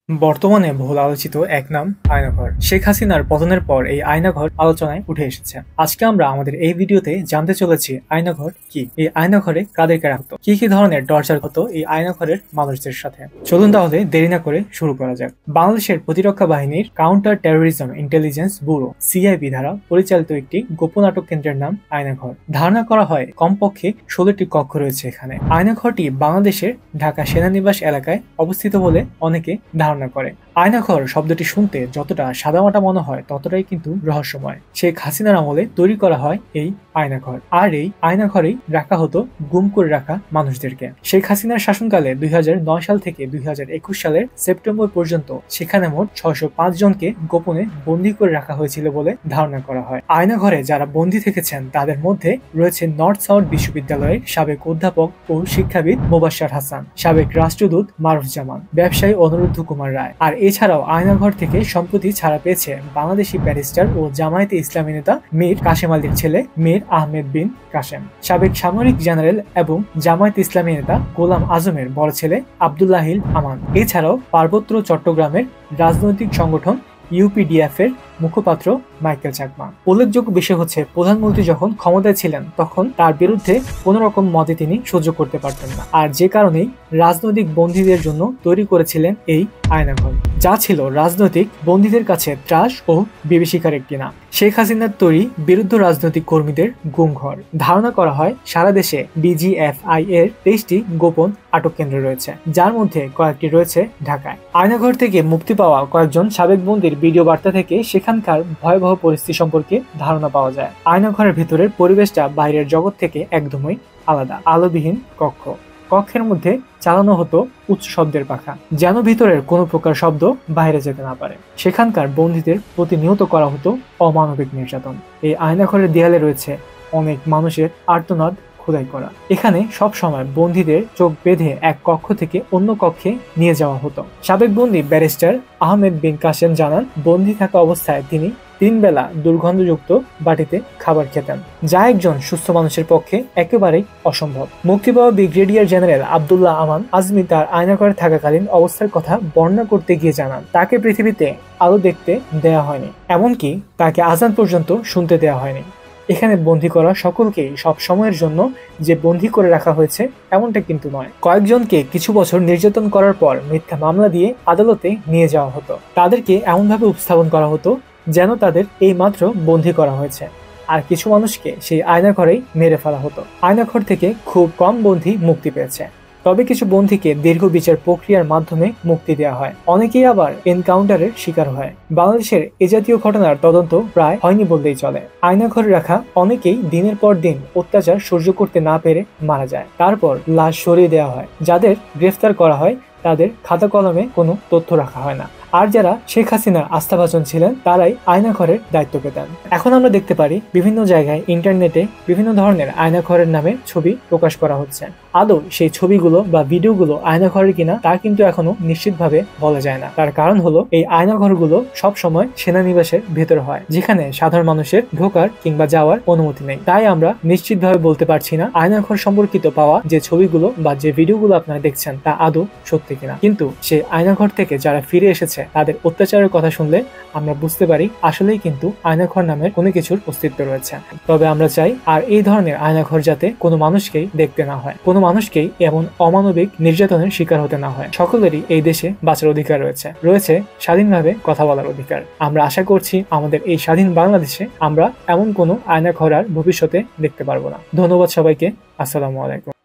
বর্তমানে বহুল আলোচিত এক নাম আয়নাঘর। শেখ হাসিনার পতনের পর এই আয়নাঘর আলোচনায় উঠে এসেছে। আজকে আমরা আমাদের এই ভিডিওতে জানতে চলেছি আয়নাঘর কি, এই আয়নাঘরে কাদেরকে রাখতো, কি কি ধরনের টর্চার হতো এই আয়নাঘরের মানুষদের সাথে। চলুন তাহলে দেরি না করে শুরু করা যাক। বাংলাদেশের প্রতিরক্ষা বাহিনীর counter terrorism intelligence bureau CIB দ্বারা পরিচালিত একটি গোপন আটক কেন্দ্রের নাম আয়নাঘর। ধারণা করা হয় কমপক্ষে 16টি কক্ষ রয়েছে এখানে। আয়নাঘরটি বাংলাদেশের ঢাকা সেনানিবাস এলাকায় অবস্থিত বলে অনেকে ধারণা করে। আয়নাঘর শব্দটি শুনতে যতটা সাদামাটা মনে হয় ততটাই কিন্তু রহস্যময়। শেখ হাসিনার আমলে তৈরি করা হয় এই আয়নাঘর, আর এই আয়নাঘরেই রাখা হতো গুম করে রাখা মানুষদেরকে। শেখ হাসিনার শাসনকালে 2009 সাল থেকে 2021 সালের সেপ্টেম্বর পর্যন্ত সেখানে মোট 605 জনকে গোপনে বন্দী করে রাখা হয়েছিল বলে ধারণা করা হয়। আয়নাঘরে যারা বন্দী থেকেছেন তাদের মধ্যে রয়েছে নর্থ সাউথ বিশ্ববিদ্যালয়ের সাবেক অধ্যাপক ও শিক্ষাবিদ মোবাশ্বের হাসান, সাবেক রাষ্ট্রদূত মারুফ-জামান, ব্যবসায়ী অনুরুদ্ধ কুমার রায়। আর এছাড়াও আয়নাঘর থেকে সম্প্রতি ছাড়া পেয়েছে বাংলাদেশি ব্যারিস্টার ও জামায়াতে ইসলামী নেতা মীর কাশেম আলীর ছেলে মীর আহমেদ বিন কাশেম, সাবেক সামরিক জেনারেল এবং জামায়াতে ইসলামী নেতা গোলাম আজমের বড় ছেলে আব্দুল্লাহিল আমান। এছাড়াও পার্বত্য চট্টগ্রামের রাজনৈতিক সংগঠন ইউপিডিএফ এর মুখপাত্র মাইকেল চাকমা। উল্লেখযোগ্য বিষয় হচ্ছে, প্রধানমন্ত্রী যখন ক্ষমতায় ছিলেন তখন তার বিরুদ্ধে কোন রকম মতে তিনি সহ্য করতে পারতেন না, আর যে কারণেই রাজনৈতিক বন্দীদের জন্য তৈরি করেছিলেন এই আয়নাঘর, যা ছিল রাজনৈতিক বন্দীদের কাছে ত্রাস ও বিভীষিকার একটি নাম। শেখ হাসিনার তৈরি বিরুদ্ধ রাজনৈতিক কর্মীদের গুমঘর। ধারণা করা হয় সারা দেশে ডিজিএফআই এর 23টি গোপন আটক কেন্দ্র রয়েছে, যার মধ্যে কয়েকটি রয়েছে ঢাকায়। আয়নাঘর থেকে মুক্তি পাওয়া কয়েকজন সাবেক বন্দীর ভিডিও বার্তা থেকে সেখানকার ভয়াবহ পরিস্থিতি সম্পর্কে ধারণা পাওয়া যায়। আয়নাঘরের ভেতরের পরিবেশটা বাইরের জগৎ থেকে একদমই আলাদা। আলোবিহীন কক্ষ, কক্ষের মধ্যে চালানো হতো উচ্চ শব্দের পাখা, যেন ভিতরের কোনো প্রকার শব্দ বাইরে যেতে না পারে। সেখানকার বন্দীদের প্রতিনিয়ত করা হতো অমানবিক নির্যাতন। এই আয়নাঘরের দেয়ালে রয়েছে অনেক মানুষের আর্তনাদ খোদাই করা। এখানে সব সময় বন্দীদের চোখ বেঁধে এক কক্ষ থেকে অন্য কক্ষে নিয়ে যাওয়া হতো। সাবেক বন্দী ব্যারিস্টার আহমেদ বিন কাশেম জানান, বন্দী থাকা অবস্থায় তিনি 3 বেলা দুর্গন্ধযুক্ত বাটিতে খাবার খেতেন, যা একজন সুস্থ মানুষের পক্ষে একেবারেই অসম্ভব। মুক্তি পাওয়া ব্রিগেডিয়ার জেনারেল আব্দুল্লাহ আমান আজমি তার আয়নাঘরে থাকাকালীন অবস্থার কথা বর্ণনা করতে গিয়ে জানান, তাকে পৃথিবীতে আলো দেখতে দেয়া হয়নি, এমনকি তাকে আজান পর্যন্ত শুনতে দেওয়া হয়নি। এখানে বন্দী করা সকলকেই সব সময়ের জন্য যে বন্দী করে রাখা হয়েছে এমনটা কিন্তু নয়। কয়েকজনকে কিছু বছর নির্যাতন করার পর মিথ্যা মামলা দিয়ে আদালতে নিয়ে যাওয়া হতো। তাদেরকে এমনভাবে উপস্থাপন করা হতো যেন তাদের এই মাত্র বন্দী করা হয়েছে, আর কিছু মানুষকে সেই আয়নাঘরেই মেরে ফেলা হতো। আয়নাঘর থেকে খুব কম বন্দী মুক্তি পেয়েছে, তবে কিছু বন্দীকে দীর্ঘ বিচার প্রক্রিয়ার মাধ্যমে মুক্তি দেওয়া হয়। অনেকেই আবার এনকাউন্টারের শিকার হয়। বাংলাদেশের এ জাতীয় ঘটনার তদন্ত প্রায় হয়নি বললেই চলে। আয়নাঘরে রাখা অনেকেই দিনের পর দিন অত্যাচার সহ্য করতে না পেরে মারা যায়, তারপর লাশ সরিয়ে দেওয়া হয়। যাদের গ্রেফতার করা হয় তাদের খাতা কলমে কোনো তথ্য রাখা হয় না, আর যারা শেখ হাসিনার আস্থাভাজন ছিলেন তারাই আয়নাঘরের দায়িত্ব পেতেন। এখন আমরা দেখতে পারি বিভিন্ন জায়গায় ইন্টারনেটে বিভিন্ন ধরনের আয়নাঘরের নামে ছবি প্রকাশ করা হচ্ছে। আদৌ সেই ছবিগুলো বা ভিডিওগুলো আয়নাঘরের কিনা তা কিন্তু এখনো নিশ্চিতভাবে বলা যায় না। তার কারণ হলো, এই আয়নাঘরগুলো সব সময় সেনানিবাসের ভেতরে হয়, যেখানে সাধারণ মানুষের ঢোকার কিংবা যাওয়ার অনুমতি নেই। তাই আমরা নিশ্চিতভাবে বলতে পারছি না আয়নাঘর সম্পর্কিত পাওয়া যে ছবিগুলো বা যে ভিডিওগুলো আপনারা দেখছেন তা আদৌ সত্যি কিনা। কিন্তু সেই আয়নাঘর থেকে যারা ফিরে এসেছে তাদের অত্যাচারের কথা শুনলে আমরা বুঝতে পারি আসলেই কিন্তু আয়নাঘর নামের কোনো কিছুর অস্তিত্ব রয়েছে। তবে আমরা চাই আর এই ধরনের আয়নাঘর যাতে কোনো মানুষকেই দেখতে না হয়, কোনো মানুষকেই এমন অমানবিক নির্যাতনের শিকার হতে না হয়। সকলেরই এই দেশে বাঁচার অধিকার রয়েছে স্বাধীনভাবে কথা বলার অধিকার। আমরা আশা করছি আমাদের এই স্বাধীন বাংলাদেশে আমরা এমন কোনো আয়নাঘর আর ভবিষ্যতে দেখতে পারবো না। ধন্যবাদ সবাইকে। আসসালামু আলাইকুম।